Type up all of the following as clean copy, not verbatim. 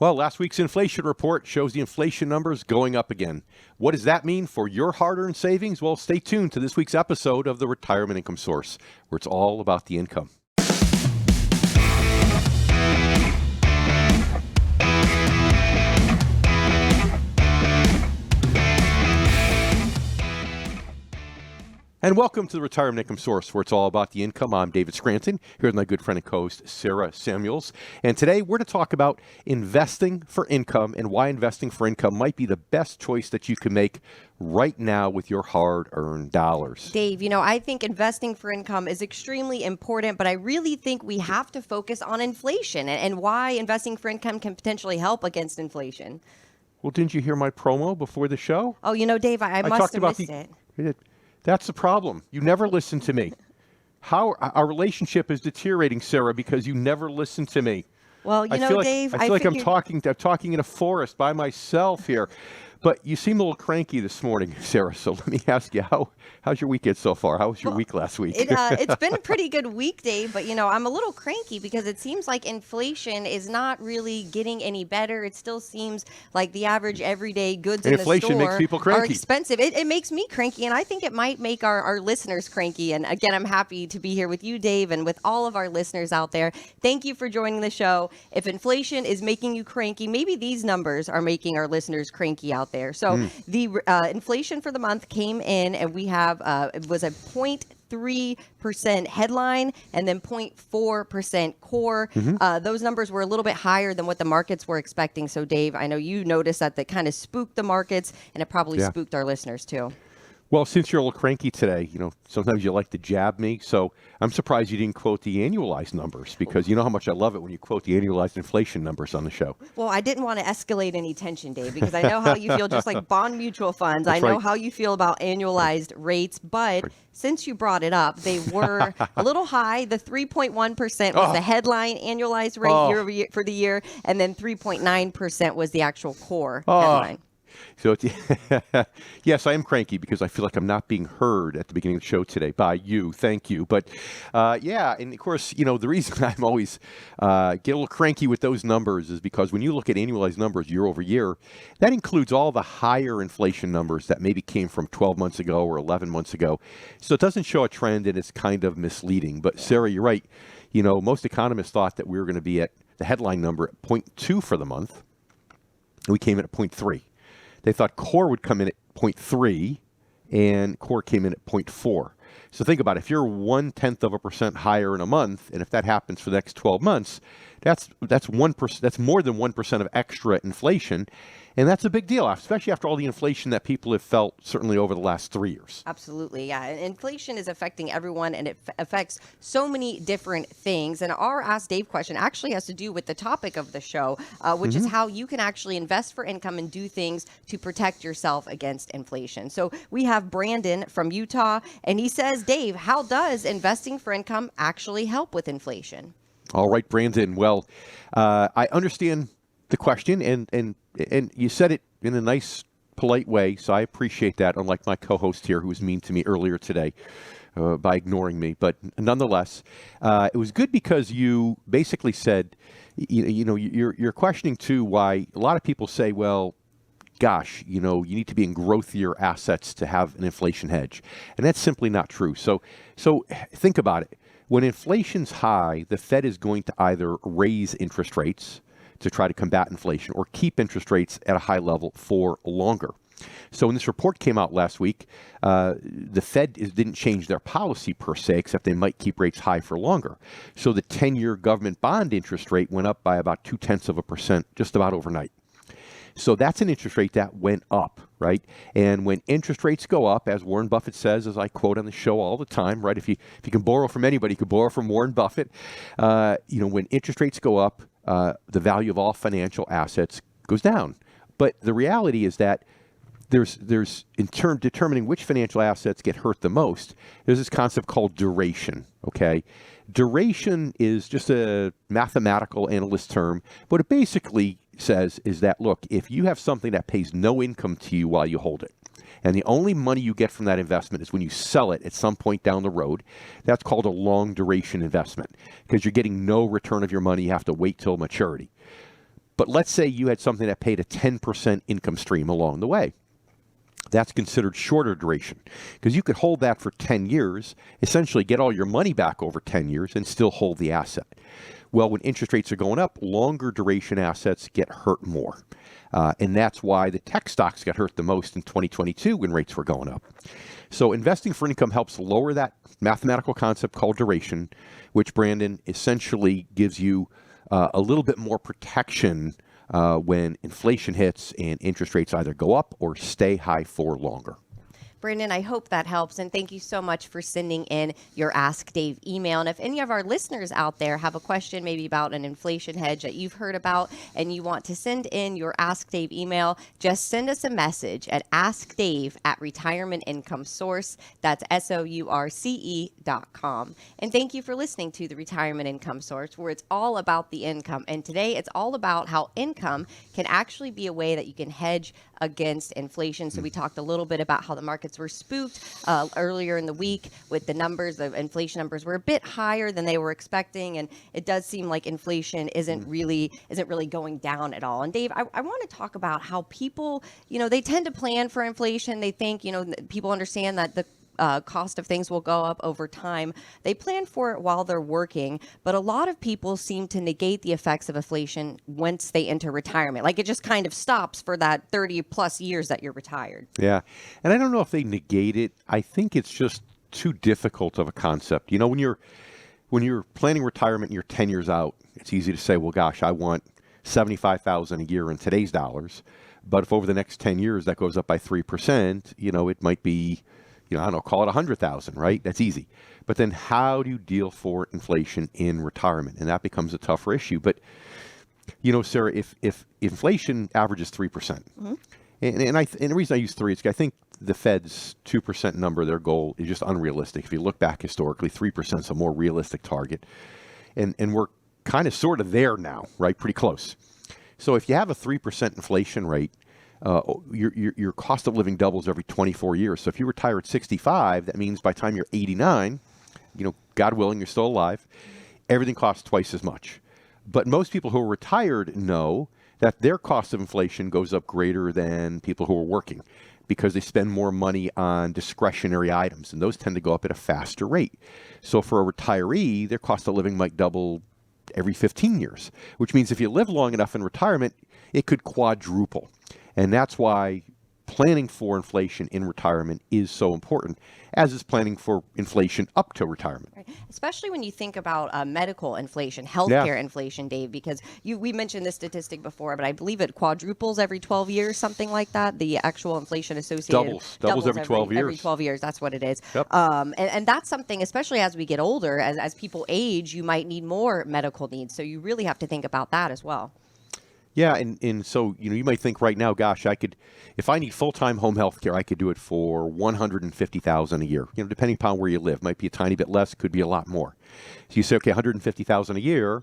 Well, last week's inflation report shows the inflation numbers going up again. What does that mean for your hard-earned savings? Well, stay tuned to this week's episode of the Retirement Income Source, where it's all about the income. And welcome to the Retirement Income Source, where it's all about the income. I'm David Scranton, here with my good friend and co-host, Sarah Samuels. And today we're going to talk about investing for income and why investing for income might be the best choice that you can make right now with your hard-earned dollars. Dave, I think investing for income is extremely important, but I really think we have to focus on inflation and why investing for income can potentially help against inflation. Well, didn't you hear my promo before the show? Oh, Dave, I must have missed it. That's the problem. You never listen to me. How our relationship is deteriorating, Sarah, because you never listen to me. Well, Dave, I feel like I'm talking in a forest by myself here. But you seem a little cranky this morning, Sarah. So let me ask you, how's your weekend so far? How was your week last week? It's been a pretty good week, Dave. But, I'm a little cranky because it seems like inflation is not really getting any better. It still seems like the average everyday goods in the store inflation makes people cranky. Are expensive. It makes me cranky, and I think it might make our listeners cranky. And again, I'm happy to be here with you, Dave, and with all of our listeners out there. Thank you for joining the show. If inflation is making you cranky, maybe these numbers are making our listeners cranky out there. So the inflation for the month came in, and we have it was a 0.3% headline and then 0.4% core. Those numbers were a little bit higher than what the markets were expecting. So, Dave, I know you noticed that kind of spooked the markets, and it probably spooked our listeners too. Well, since you're a little cranky today, sometimes you like to jab me. So I'm surprised you didn't quote the annualized numbers, because you know how much I love it when you quote the annualized inflation numbers on the show. Well, I didn't want to escalate any tension, Dave, because I know how you feel, just like bond mutual funds. That's I know right. how you feel about annualized rates, but since you brought it up, they were a little high. The 3.1% was the headline annualized rate year over year for the year, and then 3.9% was the actual core headline. So, yes, I am cranky because I feel like I'm not being heard at the beginning of the show today by you. Thank you. But, and of course, the reason I'm always get a little cranky with those numbers is because when you look at annualized numbers year over year, that includes all the higher inflation numbers that maybe came from 12 months ago or 11 months ago. So it doesn't show a trend, and it's kind of misleading. But, Sarah, you're right. Most economists thought that we were going to be at the headline number at 0.2 for the month. We came in at 0.3. They thought core would come in at 0.3, and core came in at 0.4. So think about it. If you're 0.1% higher in a month, and if that happens for the next 12 months, that's 1%. That's more than 1% of extra inflation, and that's a big deal, especially after all the inflation that people have felt certainly over the last 3 years. Absolutely, yeah. Inflation is affecting everyone, and it affects so many different things. And our Ask Dave question actually has to do with the topic of the show, which is how you can actually invest for income and do things to protect yourself against inflation. So we have Brandon from Utah, and he says, Dave, how does investing for income actually help with inflation? All right, Brandon. Well, I understand the question, and you said it in a nice, polite way, so I appreciate that, unlike my co-host here who was mean to me earlier today by ignoring me. But nonetheless, it was good because you basically said, you're questioning too why a lot of people say, well, gosh, you need to be in growthier assets to have an inflation hedge. And that's simply not true. So think about it. When inflation's high, the Fed is going to either raise interest rates to try to combat inflation or keep interest rates at a high level for longer. So when this report came out last week, the Fed didn't change their policy per se, except they might keep rates high for longer. So the 10-year government bond interest rate went up by about 0.2% just about overnight. So that's an interest rate that went up, right? And when interest rates go up, as Warren Buffett says, as I quote on the show all the time, right? If you can borrow from anybody, you can borrow from Warren Buffett. When interest rates go up, the value of all financial assets goes down. But the reality is that there's in turn determining which financial assets get hurt the most, there's this concept called duration, okay? Duration is just a mathematical analyst term. What it basically says is that, look, if you have something that pays no income to you while you hold it, and the only money you get from that investment is when you sell it at some point down the road, that's called a long duration investment because you're getting no return of your money. You have to wait till maturity. But let's say you had something that paid a 10% income stream along the way. That's considered shorter duration because you could hold that for 10 years, essentially get all your money back over 10 years and still hold the asset. Well, when interest rates are going up, longer duration assets get hurt more. And that's why the tech stocks got hurt the most in 2022 when rates were going up. So investing for income helps lower that mathematical concept called duration, which, Brandon, essentially gives you a little bit more protection when inflation hits and interest rates either go up or stay high for longer. Brandon, I hope that helps. And thank you so much for sending in your Ask Dave email. And if any of our listeners out there have a question maybe about an inflation hedge that you've heard about and you want to send in your Ask Dave email, just send us a message at askdave@Retirement Income Source. That's SOURCE.com. And thank you for listening to the Retirement Income Source, where it's all about the income. And today it's all about how income can actually be a way that you can hedge against inflation. So we talked a little bit about how the markets were spooked earlier in the week with the numbers. The inflation numbers were a bit higher than they were expecting, and it does seem like inflation isn't really going down at all. And Dave, I want to talk about how people, they tend to plan for inflation. They think, people understand that the cost of things will go up over time. They plan for it while they're working, but a lot of people seem to negate the effects of inflation once they enter retirement. Like it just kind of stops for that 30 plus years that you're retired. Yeah. And I don't know if they negate it. I think it's just too difficult of a concept. When you're planning retirement and you're 10 years out, it's easy to say, well, gosh, I want $75,000 a year in today's dollars. But if over the next 10 years that goes up by 3%, it might be, I don't know, call it 100,000, right? That's easy. But then how do you deal for inflation in retirement? And that becomes a tougher issue. But, Sarah, if inflation averages 3%, and the reason I use 3 is I think the Fed's 2% number, their goal, is just unrealistic. If you look back historically, 3% is a more realistic target. And we're kind of sort of there now, right? Pretty close. So if you have a 3% inflation rate, your cost of living doubles every 24 years. So if you retire at 65, that means by the time you're 89, God willing, you're still alive, everything costs twice as much. But most people who are retired know that their cost of inflation goes up greater than people who are working because they spend more money on discretionary items, and those tend to go up at a faster rate. So for a retiree, their cost of living might double every 15 years, which means if you live long enough in retirement, it could quadruple. And that's why planning for inflation in retirement is so important, as is planning for inflation up to retirement. Right. Especially when you think about medical inflation, healthcare inflation, Dave, because we mentioned this statistic before, but I believe it quadruples every 12 years, something like that. The actual inflation associated doubles every 12 years. Every 12 years, that's what it is. Yep. And that's something, especially as we get older, as people age, you might need more medical needs. So you really have to think about that as well. Yeah, and so, you might think right now, gosh, if I need full-time home health care, I could do it for $150,000 a year. Depending upon where you live, might be a tiny bit less, could be a lot more. So you say, okay, $150,000 a year,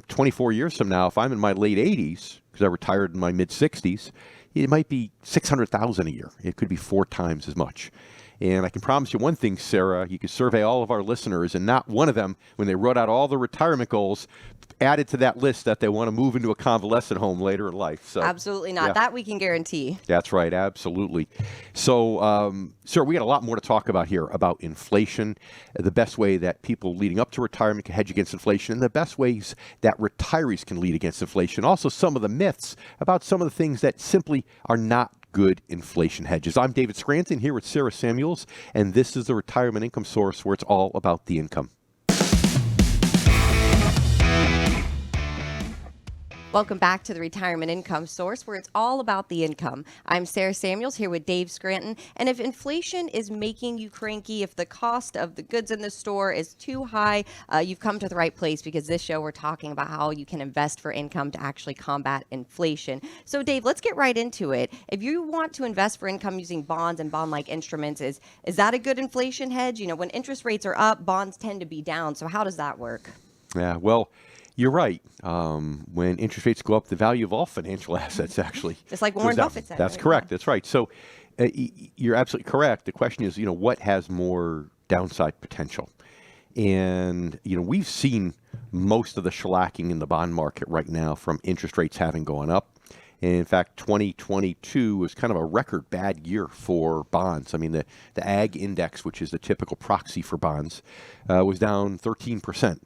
24 years from now, if I'm in my late 80s, because I retired in my mid-60s, it might be $600,000 a year. It could be 4 times as much. And I can promise you one thing, Sarah, you could survey all of our listeners, and not one of them, when they wrote out all the retirement goals, added to that list that they want to move into a convalescent home later in life. So absolutely not. Yeah. That we can guarantee. That's right. Absolutely. So, Sarah, we got a lot more to talk about here about inflation, the best way that people leading up to retirement can hedge against inflation, and the best ways that retirees can lead against inflation. Also, some of the myths about some of the things that simply are not good inflation hedges. I'm David Scranton here with Sarah Samuels, and this is the Retirement Income Source, where it's all about the income. Welcome back to the Retirement Income Source, where it's all about the income. I'm Sarah Samuels here with Dave Scranton. And if inflation is making you cranky, if the cost of the goods in the store is too high, you've come to the right place, because this show we're talking about how you can invest for income to actually combat inflation. So Dave, let's get right into it. If you want to invest for income using bonds and bond-like instruments, is that a good inflation hedge? When interest rates are up, bonds tend to be down. So how does that work? Yeah, well, you're right. When interest rates go up, the value of all financial assets actually just like Warren Buffett said. That's correct. That's right. So you're absolutely correct. The question is, what has more downside potential? And, we've seen most of the shellacking in the bond market right now from interest rates having gone up. And in fact, 2022 was kind of a record bad year for bonds. I mean, the AG index, which is the typical proxy for bonds, was down 13%.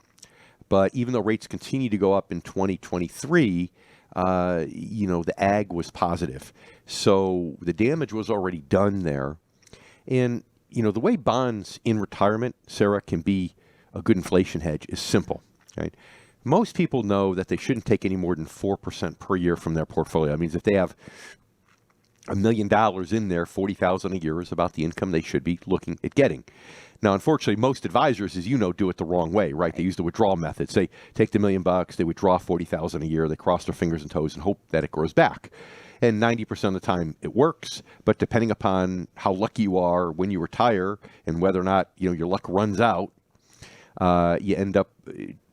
But even though rates continue to go up in 2023, the AG was positive. So the damage was already done there. And, the way bonds in retirement, Sarah, can be a good inflation hedge is simple, right? Most people know that they shouldn't take any more than 4% per year from their portfolio. That means if they have $1 million in there, $40,000 a year is about the income they should be looking at getting. Now, unfortunately, most advisors, as you know, do it the wrong way, right? They use the withdrawal methods. They take the $1 million, they withdraw $40,000 a year, they cross their fingers and toes and hope that it grows back. And 90% of the time it works, but depending upon how lucky you are when you retire and whether or not your luck runs out, you end up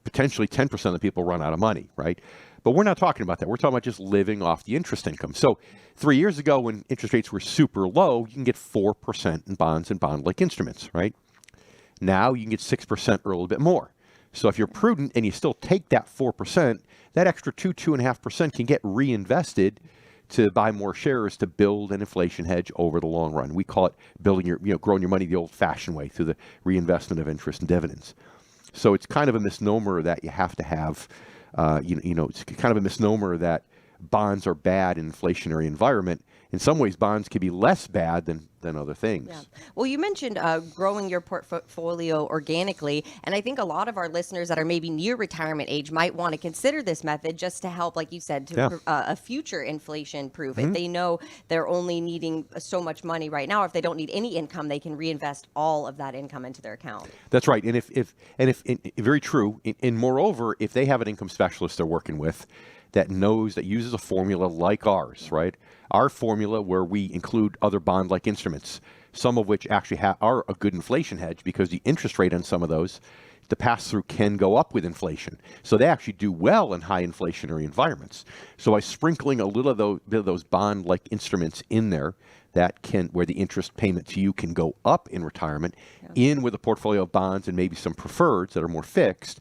potentially 10% of the people run out of money, right? But we're not talking about that. We're talking about just living off the interest income. So 3 years ago when interest rates were super low, you can get 4% in bonds and bond-like instruments, right? Now you can get 6% or a little bit more. So if you're prudent and you still take that 4%, that extra 2.5% can get reinvested to buy more shares to build an inflation hedge over the long run. We call it building growing your money the old-fashioned way through the reinvestment of interest and dividends. So it's kind of a misnomer that you have to have, it's kind of a misnomer that bonds are bad in an inflationary environment. In some ways, bonds can be less bad than other things. Yeah. Well, you mentioned growing your portfolio organically, and I think a lot of our listeners that are maybe near retirement age might want to consider this method just to help, like you said, to a future inflation proof. If they know they're only needing so much money right now, if they don't need any income, they can reinvest all of that income into their account. That's right, and if very true. And moreover, if they have an income specialist they're working with that uses a formula like ours, right? Our formula where we include other bond-like instruments, some of which actually are a good inflation hedge because the interest rate on some of those, the pass-through can go up with inflation. So they actually do well in high inflationary environments. So by sprinkling a little bit of those bond-like instruments in there, where the interest payment to you can go up in retirement, in with a portfolio of bonds and maybe some preferreds that are more fixed,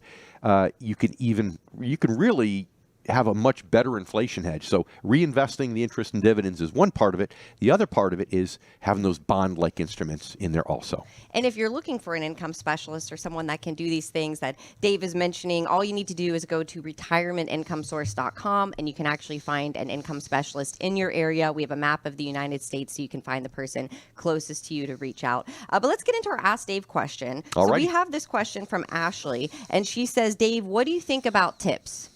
you can really have a much better inflation hedge. So reinvesting the interest and dividends is one part of it. The other part of it is having those bond-like instruments in there also. And if you're looking for an income specialist or someone that can do these things that Dave is mentioning, all you need to do is go to retirementincomesource.com and you can actually find an income specialist in your area. We have a map of the United States so you can find the person closest to you to reach out. But let's get into our Ask Dave question. All right. We have this question from Ashley, and she says, Dave, what do you think about tips?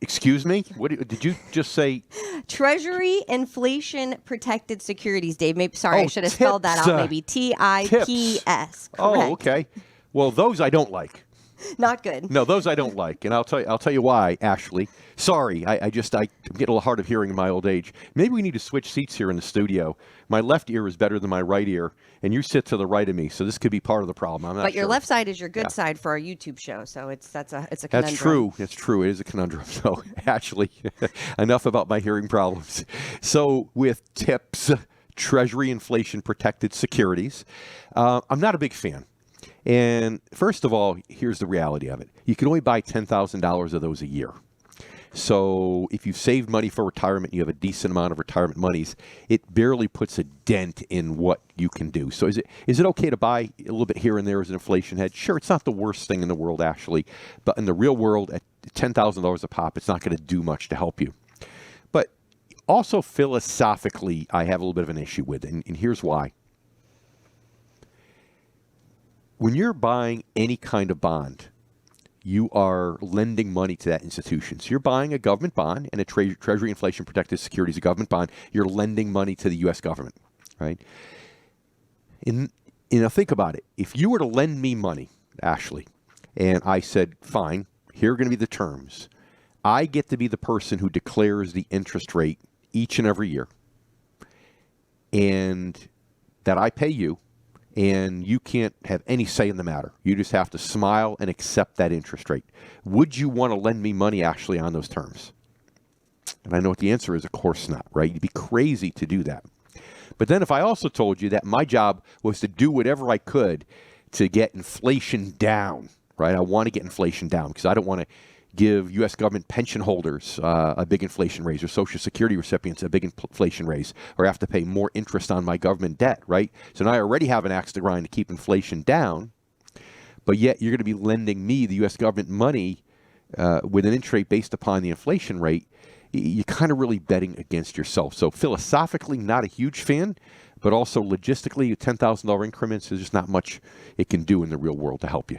Excuse me? What did you just say? Treasury inflation protected securities, Dave. I should have tips, spelled that out. Maybe TIPS. Oh, okay. Well, those I don't like. Not good. No, those I don't like, and I'll tell you why. Ashley, sorry, I'm getting a little hard of hearing in my old age. Maybe we need to switch seats here in the studio. My left ear is better than my right ear, and you sit to the right of me, so this could be part of the problem. I'm not But your sure. left side is your good side for our YouTube show, so it's a conundrum. That's true. That's true. It is a conundrum. So, Ashley, enough about my hearing problems. So, with TIPS, Treasury inflation protected securities, I'm not a big fan. And first of all, here's the reality of it. You can only buy $10,000 of those a year. So if you've saved money for retirement, you have a decent amount of retirement monies, it barely puts a dent in what you can do. So is it okay to buy a little bit here and there as an inflation hedge? Sure, it's not the worst thing in the world, actually. But in the real world, at $10,000 a pop, it's not going to do much to help you. But also philosophically, I have a little bit of an issue with it, and here's why. When you're buying any kind of bond, you are lending money to that institution. So you're buying a government bond, and a Treasury inflation protected security is a government bond. You're lending money to the U.S. government, right? And think about it. If you were to lend me money, Ashley, and I said, fine, here are going to be the terms. I get to be the person who declares the interest rate each and every year, and that I pay you, and you can't have any say in the matter. You just have to smile and accept that interest rate. Would you want to lend me money actually on those terms? And I know what the answer is, of course not, right? You'd be crazy to do that. But then if I also told you that my job was to do whatever I could to get inflation down, right? I want to get inflation down because I don't want to give U.S. government pension holders a big inflation raise, or Social Security recipients a big inflation raise, or have to pay more interest on my government debt, right? So now I already have an axe to grind to keep inflation down, but yet you're going to be lending me, the U.S. government, money with an interest rate based upon the inflation rate. You're kind of really betting against yourself. So philosophically, not a huge fan, but also logistically, $10,000 increments, there's just not much it can do in the real world to help you.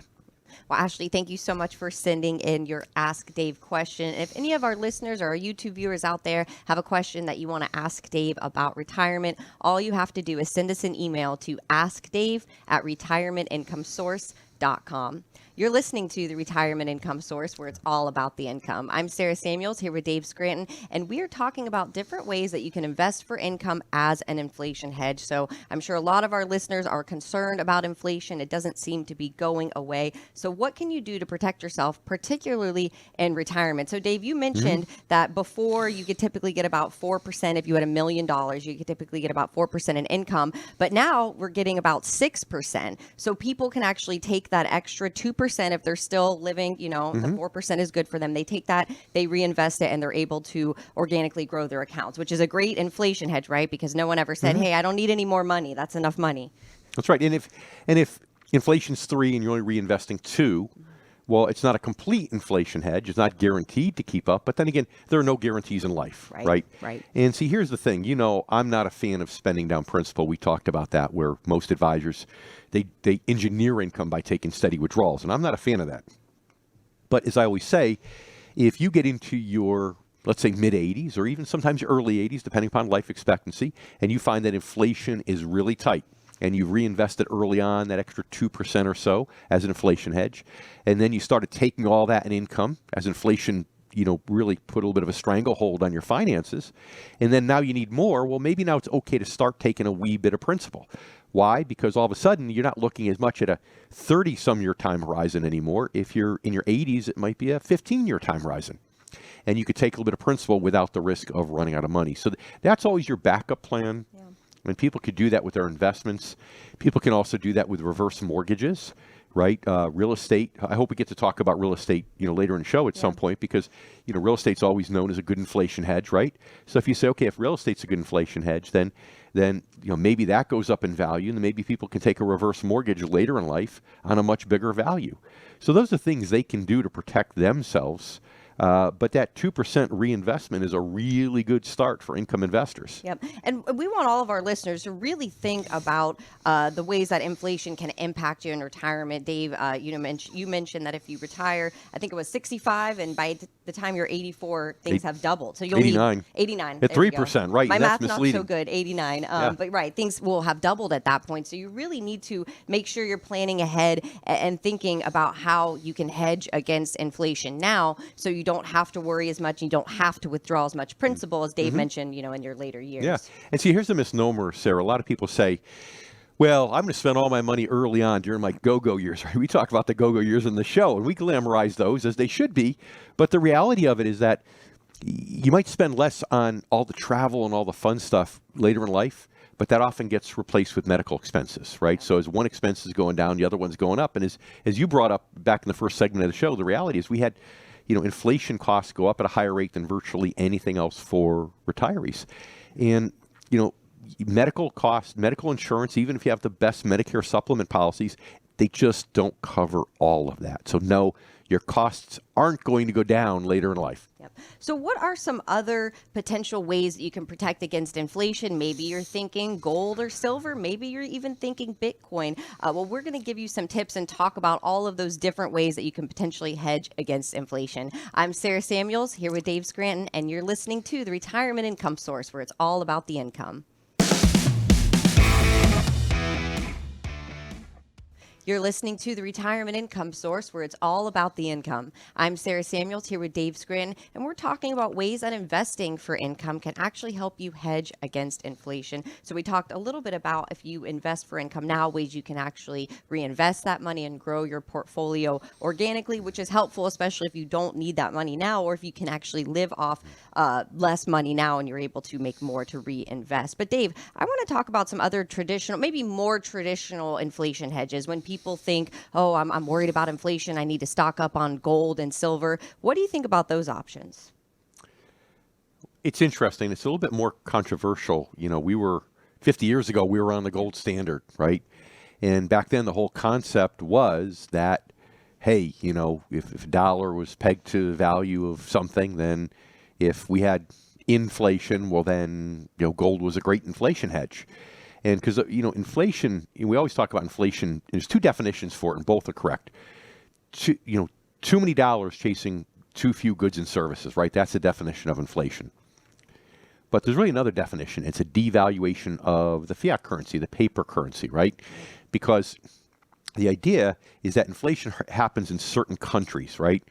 Well, Ashley, thank you so much for sending in your Ask Dave question. If any of our listeners or our YouTube viewers out there have a question that you want to ask Dave about retirement, all you have to do is send us an email to askdave@retirementincomesource.com. You're listening to the Retirement Income Source, where it's all about the income. I'm Sarah Samuels here with Dave Scranton, and we are talking about different ways that you can invest for income as an inflation hedge. So I'm sure a lot of our listeners are concerned about inflation. It doesn't seem to be going away. So what can you do to protect yourself, particularly in retirement? So Dave, you mentioned that before you could typically get about 4%. If you had $1 million, you could typically get about 4% in income. But now we're getting about 6%. So people can actually take that extra 2% if they're still living, the 4% is good for them. They take that, they reinvest it, and they're able to organically grow their accounts, which is a great inflation hedge, right? Because no one ever said, hey, I don't need any more money. That's enough money. That's right. And if inflation's 3 and you're only reinvesting 2, well, it's not a complete inflation hedge. It's not guaranteed to keep up. But then again, there are no guarantees in life, right? And see, here's the thing. I'm not a fan of spending down principal. We talked about that, where most advisors, they engineer income by taking steady withdrawals. And I'm not a fan of that. But as I always say, if you get into your, let's say, mid-80s or even sometimes your early 80s, depending upon life expectancy, and you find that inflation is really tight, and you've reinvested early on that extra 2% or so as an inflation hedge, and then you started taking all that in income as inflation, really put a little bit of a stranglehold on your finances, and then now you need more, well, maybe now it's okay to start taking a wee bit of principal. Why? Because all of a sudden, you're not looking as much at a 30-some-year time horizon anymore. If you're in your 80s, it might be a 15-year time horizon. And you could take a little bit of principal without the risk of running out of money. So that's always your backup plan. Yeah. And people could do that with their investments. People can also do that with reverse mortgages, right? Real estate. I hope we get to talk about real estate, later in the show at some point, because, real estate's always known as a good inflation hedge, right? So if you say, okay, if real estate's a good inflation hedge, then maybe that goes up in value, and then maybe people can take a reverse mortgage later in life on a much bigger value. So those are things they can do to protect themselves. But that 2% reinvestment is a really good start for income investors. Yep. And we want all of our listeners to really think about the ways that inflation can impact you in retirement. Dave, you mentioned that if you retire, I think it was 65, and by the time you're 84, things have doubled. So you'll 89. need 89. At 3%, right? My and math's that's misleading. not so good, 89. But right, things will have doubled at that point. So you really need to make sure you're planning ahead and thinking about how you can hedge against inflation now, so you don't have to worry as much. You don't have to withdraw as much principal, as Dave mentioned, in your later years. Yeah. And see, here's the misnomer, Sarah. A lot of people say, well, I'm going to spend all my money early on during my go-go years. Right? We talk about the go-go years in the show, and we glamorize those as they should be. But the reality of it is that you might spend less on all the travel and all the fun stuff later in life, but that often gets replaced with medical expenses, right? So as one expense is going down, the other one's going up. And as you brought up back in the first segment of the show, the reality is we had inflation costs go up at a higher rate than virtually anything else for retirees. And, medical costs, medical insurance, even if you have the best Medicare supplement policies, they just don't cover all of that. So no, your costs aren't going to go down later in life. Yep. So what are some other potential ways that you can protect against inflation? Maybe you're thinking gold or silver. Maybe you're even thinking Bitcoin. Well, we're going to give you some tips and talk about all of those different ways that you can potentially hedge against inflation. I'm Sarah Samuels here with Dave Scranton, and you're listening to the Retirement Income Source, where it's all about the income. You're listening to the Retirement Income Source, where it's all about the income. I'm Sarah Samuels here with Dave Scranton, and we're talking about ways that investing for income can actually help you hedge against inflation. So we talked a little bit about, if you invest for income now, ways you can actually reinvest that money and grow your portfolio organically, which is helpful, especially if you don't need that money now, or if you can actually live off less money now and you're able to make more to reinvest. But Dave, I want to talk about some other traditional, maybe more traditional inflation hedges. When people think, oh, I'm worried about inflation. I need to stock up on gold and silver. What do you think about those options? It's interesting. It's a little bit more controversial. We were 50 years ago, we were on the gold standard, right? And back then, the whole concept was that, hey, if a dollar was pegged to the value of something, then if we had inflation, well, then, gold was a great inflation hedge. And because, inflation, we always talk about inflation. There's two definitions for it, and both are correct. Too many dollars chasing too few goods and services, right? That's the definition of inflation. But there's really another definition. It's a devaluation of the fiat currency, the paper currency, right? Because the idea is that inflation happens in certain countries, right?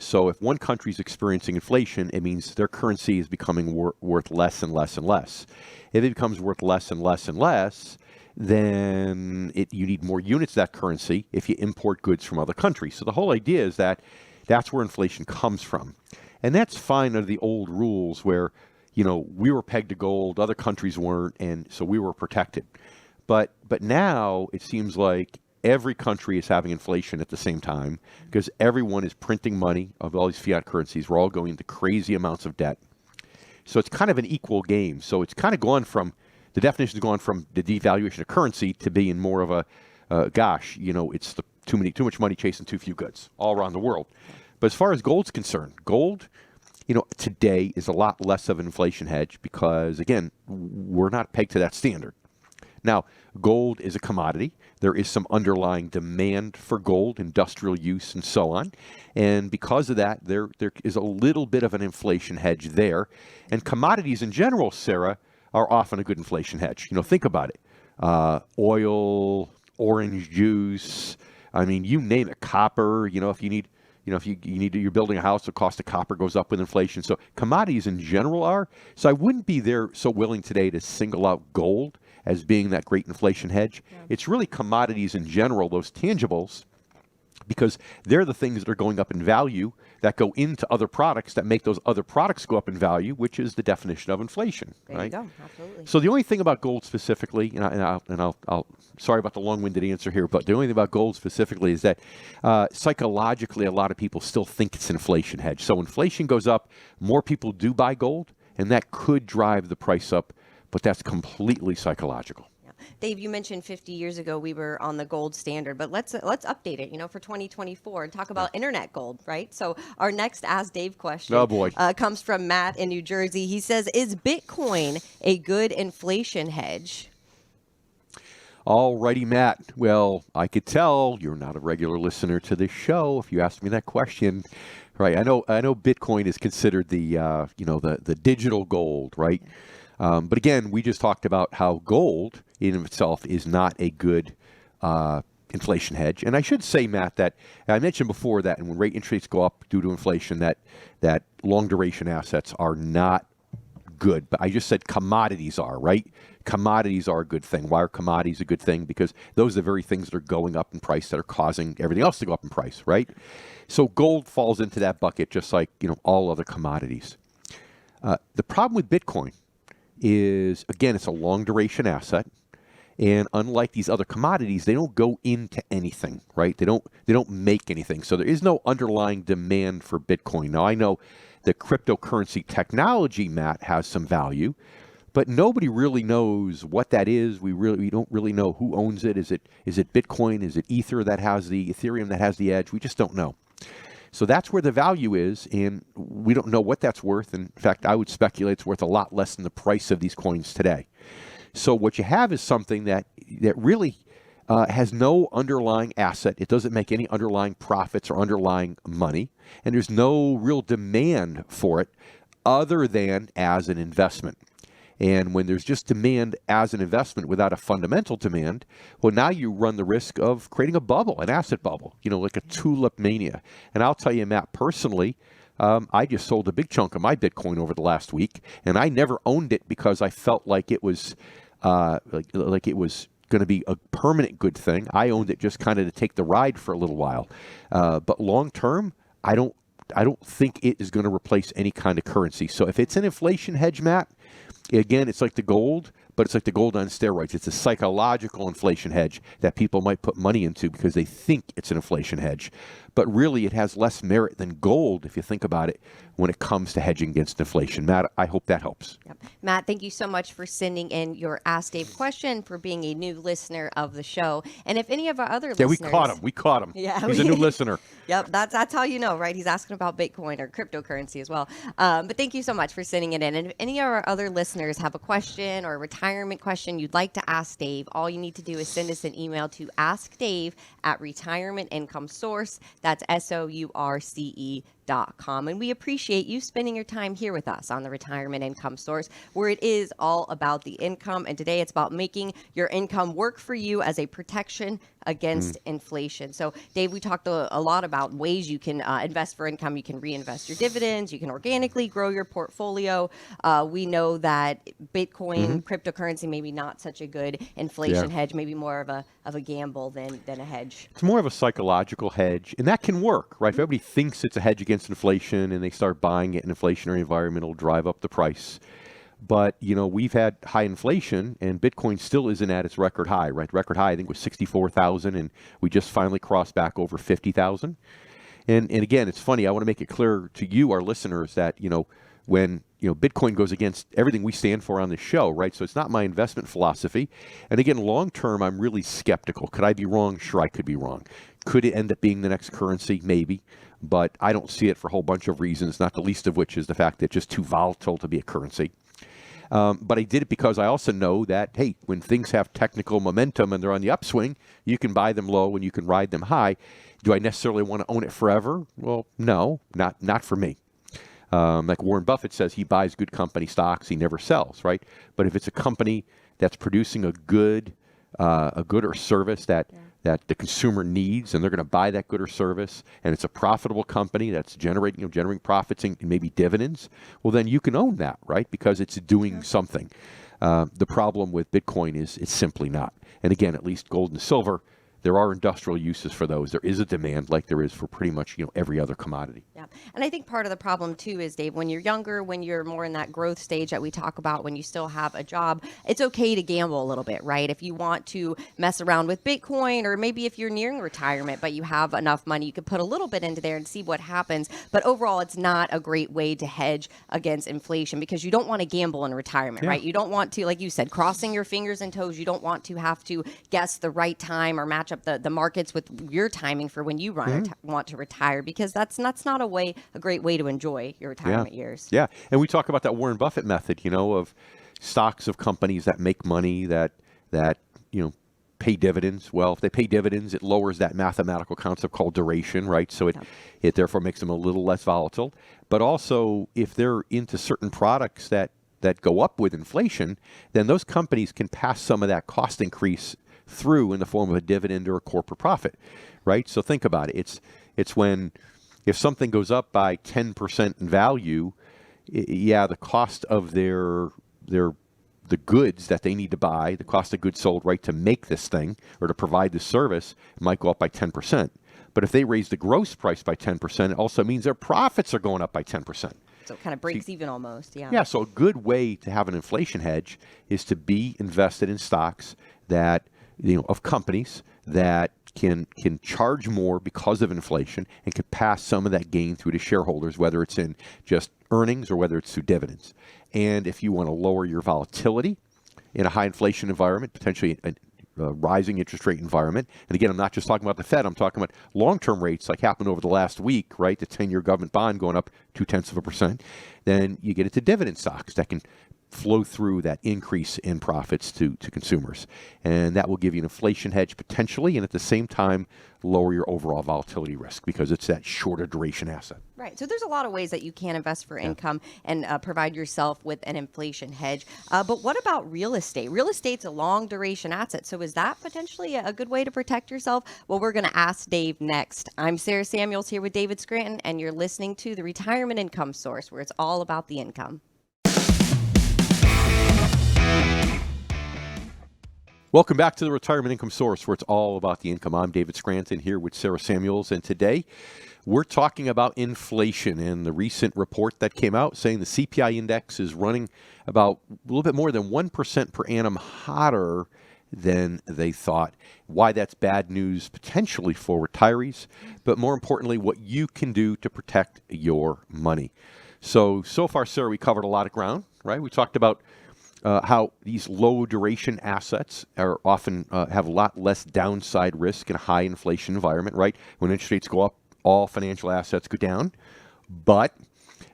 So if one country is experiencing inflation, it means their currency is becoming worth less and less and less. If it becomes worth less and less and less, then you need more units of that currency if you import goods from other countries. So the whole idea is that that's where inflation comes from. And that's fine under the old rules where, we were pegged to gold, other countries weren't, and so we were protected. But now it seems like every country is having inflation at the same time because everyone is printing money of all these fiat currencies. We're all going into crazy amounts of debt. So it's kind of an equal game. So it's kind of the definition has gone from the devaluation of currency to being more of it's too much money chasing too few goods all around the world. But as far as gold's concerned, gold, today is a lot less of an inflation hedge because, again, we're not pegged to that standard. Now, gold is a commodity. There is some underlying demand for gold, industrial use, and so on. And because of that, there is a little bit of an inflation hedge there. And commodities in general, Sarah, are often a good inflation hedge. Think about it. Oil, orange juice, you name it, copper, if you need... you're building a house, the cost of copper goes up with inflation. So commodities in general are. So I wouldn't be there so willing today to single out gold as being that great inflation hedge. Yeah. It's really commodities in general, those tangibles, because they're the things that are going up in value that go into other products that make those other products go up in value, which is the definition of inflation. There right? You go, absolutely. So the only thing about gold specifically, I'll sorry about the long-winded answer here, but the only thing about gold specifically is that psychologically, a lot of people still think it's an inflation hedge. So inflation goes up, more people do buy gold, and that could drive the price up, but that's completely psychological. Dave, you mentioned 50 years ago we were on the gold standard, but let's update it, for 2024 and talk about internet gold, right? So our next Ask Dave question comes from Matt in New Jersey. He says, is Bitcoin a good inflation hedge? All righty, Matt. Well, I could tell you're not a regular listener to this show if you asked me that question. Right. I know Bitcoin is considered the digital gold, right? But again, we just talked about how gold in of itself is not a good inflation hedge. And I should say, Matt, that I mentioned before that when rate interest rates go up due to inflation, that long duration assets are not good. But I just said commodities are, right? Commodities are a good thing. Why are commodities a good thing? Because those are the very things that are going up in price that are causing everything else to go up in price, right? So gold falls into that bucket just like, all other commodities. The problem with Bitcoin is, again, it's a long duration asset. And unlike these other commodities, they don't go into anything, right? They don't make anything. So there is no underlying demand for Bitcoin. Now, I know that cryptocurrency technology, Matt, has some value, but nobody really knows what that is. We don't really know who owns it. Is it Bitcoin? Is it Ethereum that has the edge? We just don't know. So that's where the value is, and we don't know what that's worth. In fact, I would speculate it's worth a lot less than the price of these coins today. So what you have is something that really has no underlying asset. It doesn't make any underlying profits or underlying money, and there's no real demand for it other than as an investment. And when there's just demand as an investment without a fundamental demand, well, now you run the risk of creating a bubble, an asset bubble, like a tulip mania. And I'll tell you, Matt, personally, I just sold a big chunk of my Bitcoin over the last week, and I never owned it because I felt like it was like it was going to be a permanent good thing. I owned it just kind of to take the ride for a little while. But long term, I don't think it is going to replace any kind of currency. So if it's an inflation hedge, Matt, again, it's like the gold, but it's like the gold on steroids. It's a psychological inflation hedge that people might put money into because they think it's an inflation hedge. But really, it has less merit than gold, if you think about it, when it comes to hedging against inflation. Matt, I hope that helps. Yep. Matt, thank you so much for sending in your Ask Dave question, for being a new listener of the show. And if any of our other listeners... Yeah, we caught him. Yeah, He's a new listener. Yep, that's how you know, right? He's asking about Bitcoin or cryptocurrency as well. But thank you so much for sending it in. And if any of our other listeners have a question or a retirement question you'd like to ask Dave, all you need to do is send us an email to askdave@retirementincomesource. That's SOURCE.com. And we appreciate you spending your time here with us on the Retirement Income Source, where it is all about the income. And today it's about making your income work for you as a protection against inflation. So, Dave, we talked a lot about ways you can invest for income. You can reinvest your dividends. You can organically grow your portfolio. We know that Bitcoin, cryptocurrency, maybe not such a good inflation hedge, maybe more of a gamble than a hedge. It's more of a psychological hedge, and that can work, right? If everybody thinks it's a hedge against inflation and they start buying it in an inflationary environment, it'll drive up the price. But, we've had high inflation, and Bitcoin still isn't at its record high, right? Record high, I think, was 64,000, and we just finally crossed back over 50,000. And again, it's funny, I want to make it clear to you, our listeners, that, when Bitcoin goes against everything we stand for on the show, right? So it's not my investment philosophy. And again, long term, I'm really skeptical. Could I be wrong? Sure, I could be wrong. Could it end up being the next currency? Maybe. But I don't see it for a whole bunch of reasons, not the least of which is the fact that it's just too volatile to be a currency. But I did it because I also know that, hey, when things have technical momentum and they're on the upswing, you can buy them low and you can ride them high. Do I necessarily want to own it forever? Well, no, not for me. Like Warren Buffett says, he buys good company stocks, he never sells, right? But if it's a company that's producing a good or service that the consumer needs, and they're going to buy that good or service, and it's a profitable company that's generating profits and maybe dividends, well, then you can own that, right? Because it's doing something. The problem with Bitcoin is it's simply not. And again, at least gold and silver, there are industrial uses for those. There is a demand like there is for pretty much, every other commodity. Yeah. And I think part of the problem too is, Dave, when you're younger, when you're more in that growth stage that we talk about, when you still have a job, it's okay to gamble a little bit, right? If you want to mess around with Bitcoin, or maybe if you're nearing retirement, but you have enough money, you could put a little bit into there and see what happens. But overall, it's not a great way to hedge against inflation, because you don't want to gamble in retirement, right? You don't want to, like you said, crossing your fingers and toes. You don't want to have to guess the right time or match up the markets with your timing for when you want to retire, because that's not a great way to enjoy your retirement years. Yeah, and we talk about that Warren Buffett method, of stocks of companies that make money, that pay dividends. Well, if they pay dividends, it lowers that mathematical concept called duration, right? So it therefore makes them a little less volatile. But also, if they're into certain products that go up with inflation, then those companies can pass some of that cost increase through in the form of a dividend or a corporate profit, right? So think about it. It's when, if something goes up by 10% in value, the cost of the goods that they need to buy, the cost of goods sold, right, to make this thing or to provide this service might go up by 10%. But if they raise the gross price by 10%, it also means their profits are going up by 10%. So it kind of breaks even almost, Yeah, so a good way to have an inflation hedge is to be invested in stocks that, of companies that can charge more because of inflation and can pass some of that gain through to shareholders, whether it's in just earnings or whether it's through dividends. And if you want to lower your volatility in a high inflation environment, potentially a rising interest rate environment, and again, I'm not just talking about the Fed, I'm talking about long-term rates like happened over the last week, right? The 10-year government bond going up 0.2%, then you get into dividend stocks that can flow through that increase in profits to consumers. And that will give you an inflation hedge potentially, and at the same time, lower your overall volatility risk because it's that shorter duration asset. Right. So there's a lot of ways that you can invest for income and provide yourself with an inflation hedge. But what about real estate? Real estate's a long duration asset. So is that potentially a good way to protect yourself? Well, we're going to ask Dave next. I'm Sarah Samuels here with David Scranton, and you're listening to the Retirement Income Source, where it's all about the income. Welcome back to the Retirement Income Source, where it's all about the income. I'm David Scranton here with Sarah Samuels, and today we're talking about inflation and the recent report that came out saying the CPI index is running about a little bit more than 1% per annum hotter than they thought. Why that's bad news potentially for retirees, but more importantly, what you can do to protect your money. So far, Sarah, we covered a lot of ground, right? We talked about how these low duration assets are often have a lot less downside risk in a high inflation environment, right? When interest rates go up, all financial assets go down. But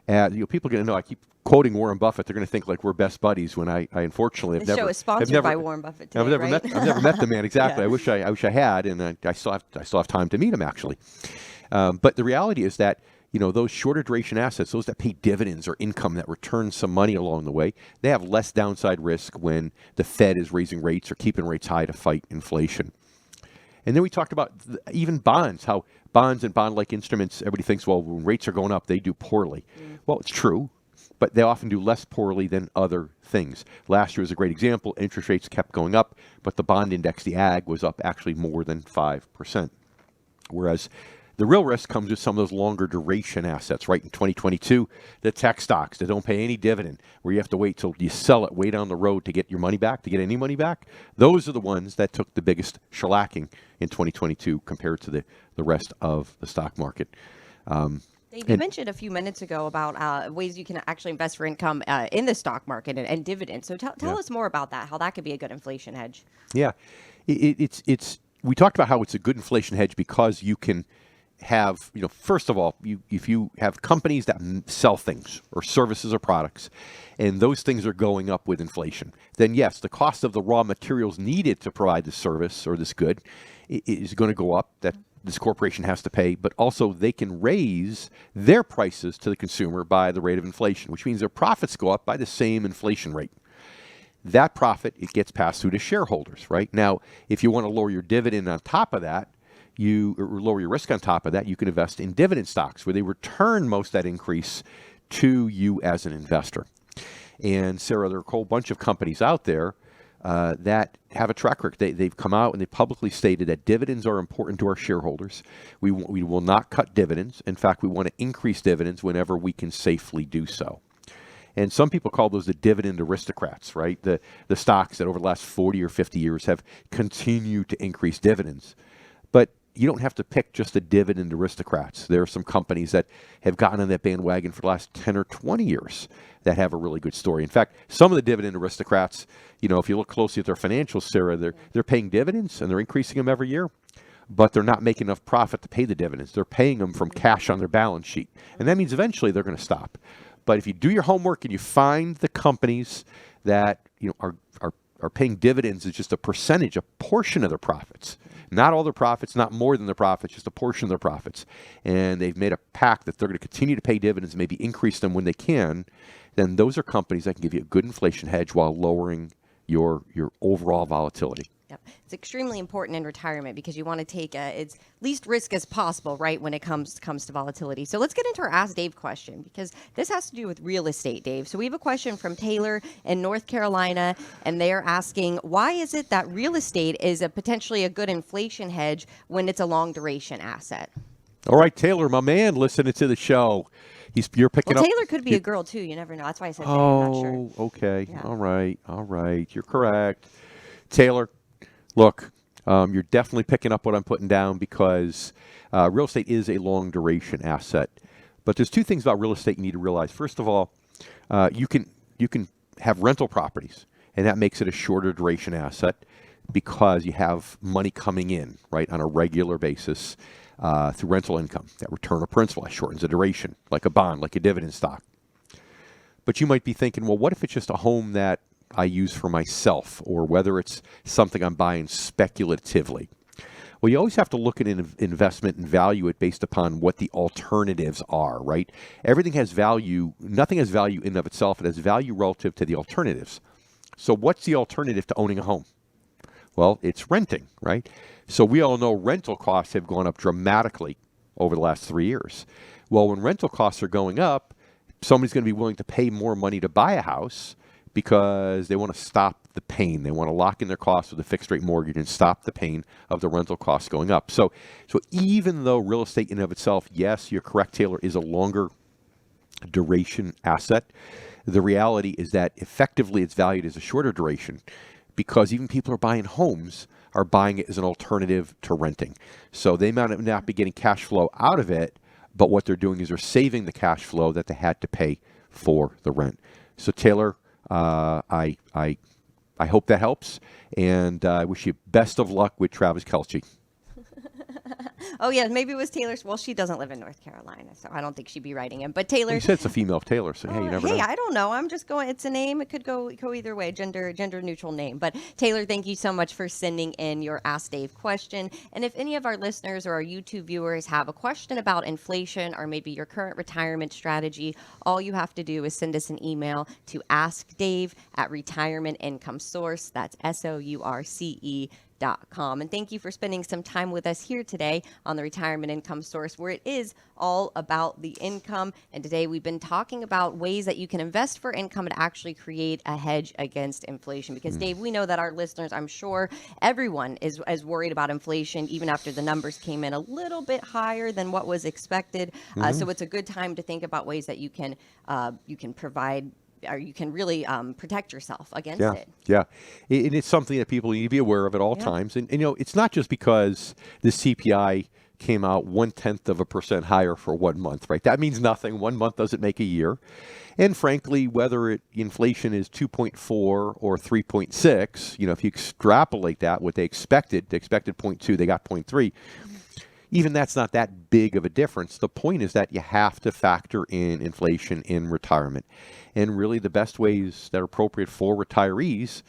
people are going to know, I keep quoting Warren Buffett. They're going to think like we're best buddies when I unfortunately have The never. show is sponsored by Warren Buffett today, I've never right? I've never met the man exactly. Yeah. I wish I had, and I still have time to meet him actually. But the reality is that those shorter duration assets, those that pay dividends or income that return some money along the way, they have less downside risk when the Fed is raising rates or keeping rates high to fight inflation. And then we talked about even bonds, how bonds and bond-like instruments, everybody thinks, well, when rates are going up, they do poorly. Well, it's true, but they often do less poorly than other things. Last year was a great example. Interest rates kept going up, but the bond index, the AG, was up actually more than 5%. Whereas the real risk comes with some of those longer duration assets, right? In 2022, the tech stocks that don't pay any dividend, where you have to wait till you sell it way down the road to get your money back, to get any money back. Those are the ones that took the biggest shellacking in 2022 compared to the rest of the stock market. Dave, you mentioned a few minutes ago about ways you can actually invest for income in the stock market and dividends. So tell us more about that, how that could be a good inflation hedge. Yeah, it's we talked about how it's a good inflation hedge because you can have, first of all, if you have companies that sell things or services or products, and those things are going up with inflation, then yes, the cost of the raw materials needed to provide the service or this good is going to go up, that this corporation has to pay, but also they can raise their prices to the consumer by the rate of inflation, which means their profits go up by the same inflation rate. That profit, it gets passed through to shareholders, right? Now, if you want to lower your dividend on top of that, or lower your risk on top of that, you can invest in dividend stocks where they return most of that increase to you as an investor. And Sarah, there are a whole bunch of companies out there that have a track record. They've come out and they publicly stated that dividends are important to our shareholders. We will not cut dividends. In fact, we want to increase dividends whenever we can safely do so. And some people call those the dividend aristocrats, right? The stocks that over the last 40 or 50 years have continued to increase dividends. But you don't have to pick just the dividend aristocrats. There are some companies that have gotten on that bandwagon for the last 10 or 20 years that have a really good story. In fact, some of the dividend aristocrats, if you look closely at their financials, Sarah, they're paying dividends and they're increasing them every year, but they're not making enough profit to pay the dividends. They're paying them from cash on their balance sheet. And that means eventually they're going to stop. But if you do your homework and you find the companies that are paying dividends as just a percentage, a portion of their profits, not all their profits, not more than their profits, just a portion of their profits, and they've made a pact that they're going to continue to pay dividends, maybe increase them when they can, then those are companies that can give you a good inflation hedge while lowering your overall volatility. Yep. It's extremely important in retirement because you want to take as least risk as possible, right, when it comes to volatility. So let's get into our Ask Dave question because this has to do with real estate, Dave. So we have a question from Taylor in North Carolina, and they're asking, why is it that real estate is potentially a good inflation hedge when it's a long duration asset? All right, Taylor, my man, listening to the show. You're picking up. Taylor could be a girl too. You never know. That's why I said. I'm not sure. Okay. Yeah. All right. You're correct, Taylor. Look, you're definitely picking up what I'm putting down because real estate is a long duration asset. But there's two things about real estate you need to realize. First of all, you can have rental properties, and that makes it a shorter duration asset because you have money coming in, right, on a regular basis through rental income. That return of principal shortens the duration, like a bond, like a dividend stock. But you might be thinking, well, what if it's just a home that I use for myself, or whether it's something I'm buying speculatively? Well, you always have to look at an investment and value it based upon what the alternatives are, right? Everything has value. Nothing has value in and of itself. It has value relative to the alternatives. So what's the alternative to owning a home? Well, it's renting, right? So we all know rental costs have gone up dramatically over the last 3 years. Well, when rental costs are going up, somebody's going to be willing to pay more money to buy a house because they want to stop the pain. They want to lock in their costs with a fixed rate mortgage and stop the pain of the rental costs going up. So even though real estate in and of itself, yes, you're correct, Taylor, is a longer duration asset, the reality is that effectively it's valued as a shorter duration because even people who are buying homes are buying it as an alternative to renting. So they might not be getting cash flow out of it, but what they're doing is they're saving the cash flow that they had to pay for the rent. So Taylor, I hope that helps, and I wish you best of luck with Travis Kelce. Oh, yeah, maybe it was Taylor's. Well, she doesn't live in North Carolina, so I don't think she'd be writing him. But Taylor. Well, you said it's a female Taylor, so hey, you never know. Hey, I don't know. I'm just going. It's a name. It could go either way. Gender neutral name. But Taylor, thank you so much for sending in your Ask Dave question. And if any of our listeners or our YouTube viewers have a question about inflation or maybe your current retirement strategy, all you have to do is send us an email to askdave@retirementincomesource. That's SOURCE.com. And thank you for spending some time with us here today on the Retirement Income Source, where it is all about the income. And today we've been talking about ways that you can invest for income to actually create a hedge against inflation. Because Dave, we know that our listeners, I'm sure everyone is worried about inflation, even after the numbers came in a little bit higher than what was expected. So it's a good time to think about ways that you can provide, or you can really protect yourself against it. Yeah, and it's something that people need to be aware of at all times. And it's not just because the CPI came out 0.1% higher for 1 month, right? That means nothing. 1 month doesn't make a year. And frankly, whether inflation is 2.4 or 3.6, if you extrapolate that, what they expected 0.2, they got 0.3. Even that's not that big of a difference. The point is that you have to factor in inflation in retirement. And really the best ways that are appropriate for retirees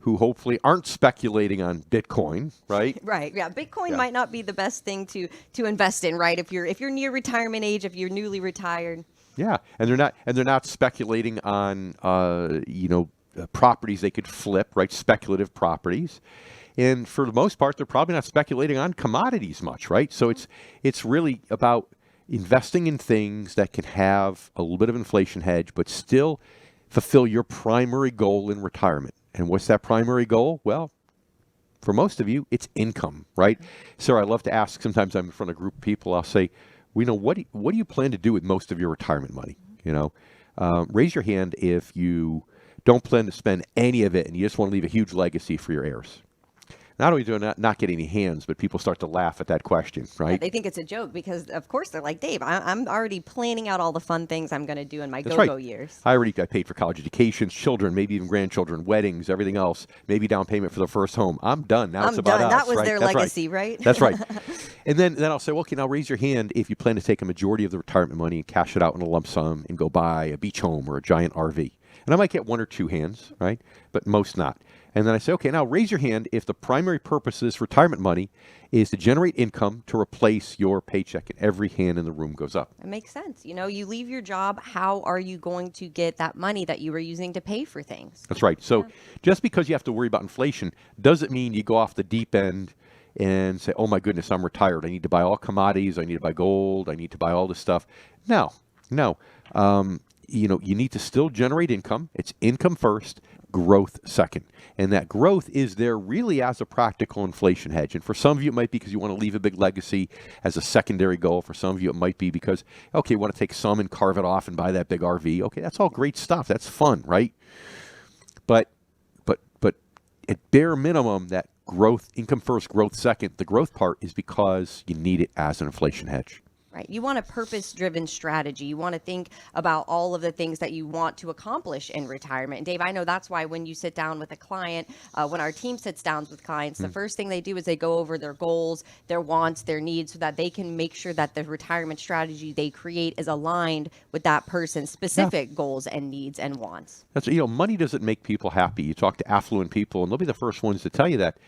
who hopefully aren't speculating on Bitcoin, right? Right. Yeah. Bitcoin might not be the best thing to invest in, right? If you're near retirement age, if you're newly retired. Yeah. And they're not speculating on properties they could flip, right? Speculative properties. And for the most part, they're probably not speculating on commodities much, right? So it's really about investing in things that can have a little bit of inflation hedge, but still fulfill your primary goal in retirement. And what's that primary goal? Well, for most of you, it's income, right? Sarah, I love to ask, sometimes I'm in front of a group of people, I'll say, what do you plan to do with most of your retirement money? Raise your hand if you don't plan to spend any of it and you just want to leave a huge legacy for your heirs. Not only do I not get any hands, but people start to laugh at that question, right? Yeah, they think it's a joke because, of course, they're like, Dave, I'm already planning out all the fun things I'm going to do in my go-go years. I paid for college educations, children, maybe even grandchildren, weddings, everything else, maybe down payment for the first home. I'm done. Now it's about us. That was right? their That's legacy, right? That's right. And then I'll say, well, okay, now raise your hand if you plan to take a majority of the retirement money and cash it out in a lump sum and go buy a beach home or a giant RV. And I might get 1 or 2 hands, right? But most not. And then I say, okay, now raise your hand if the primary purpose of this retirement money is to generate income to replace your paycheck, and every hand in the room goes up. It makes sense. You leave your job, how are you going to get that money that you were using to pay for things? That's right. So just because you have to worry about inflation doesn't mean you go off the deep end and say, oh my goodness, I'm retired. I need to buy all commodities. I need to buy gold. I need to buy all this stuff. No. You need to still generate income. It's income first, growth second. And that growth is there really as a practical inflation hedge. And for some of you, it might be because you want to leave a big legacy as a secondary goal. For some of you, it might be because, okay, you want to take some and carve it off and buy that big RV. Okay, that's all great stuff. That's fun, right? But at bare minimum, that growth, income first, growth second, the growth part is because you need it as an inflation hedge. Right. You want a purpose-driven strategy. You want to think about all of the things that you want to accomplish in retirement. And Dave, I know that's why when you sit down with a client, when our team sits down with clients, the first thing they do is they go over their goals, their wants, their needs, so that they can make sure that the retirement strategy they create is aligned with that person's specific goals and needs and wants. That's money doesn't make people happy. You talk to affluent people, and they'll be the first ones to tell you that.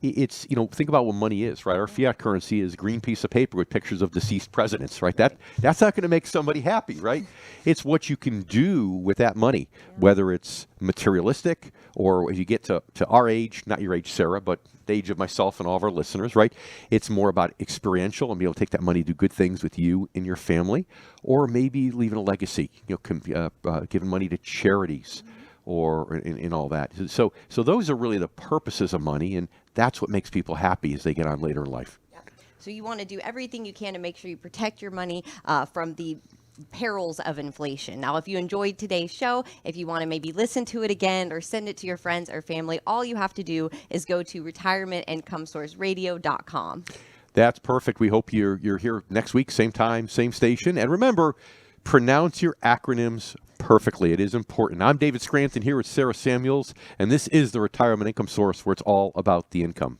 It's, think about what money is, right? Our fiat currency is a green piece of paper with pictures of deceased presidents, right? That's not going to make somebody happy, right? It's what you can do with that money, whether it's materialistic or as you get to our age, not your age, Sarah, but the age of myself and all of our listeners, right? It's more about experiential and be able to take that money, do good things with you and your family, or maybe leaving a legacy, giving money to charities, or in all that. So those are really the purposes of money, and that's what makes people happy as they get on later in life. So you want to do everything you can to make sure you protect your money from the perils of inflation. Now, if you enjoyed today's show, if you want to maybe listen to it again or send it to your friends or family, all you have to do is go to retirementincomesourceradio.com. That's perfect. We hope you're here next week, same time, same station. And remember, pronounce your acronyms perfectly. It is important. I'm David Scranton here with Sarah Samuels, and this is the Retirement Income Source, where it's all about the income.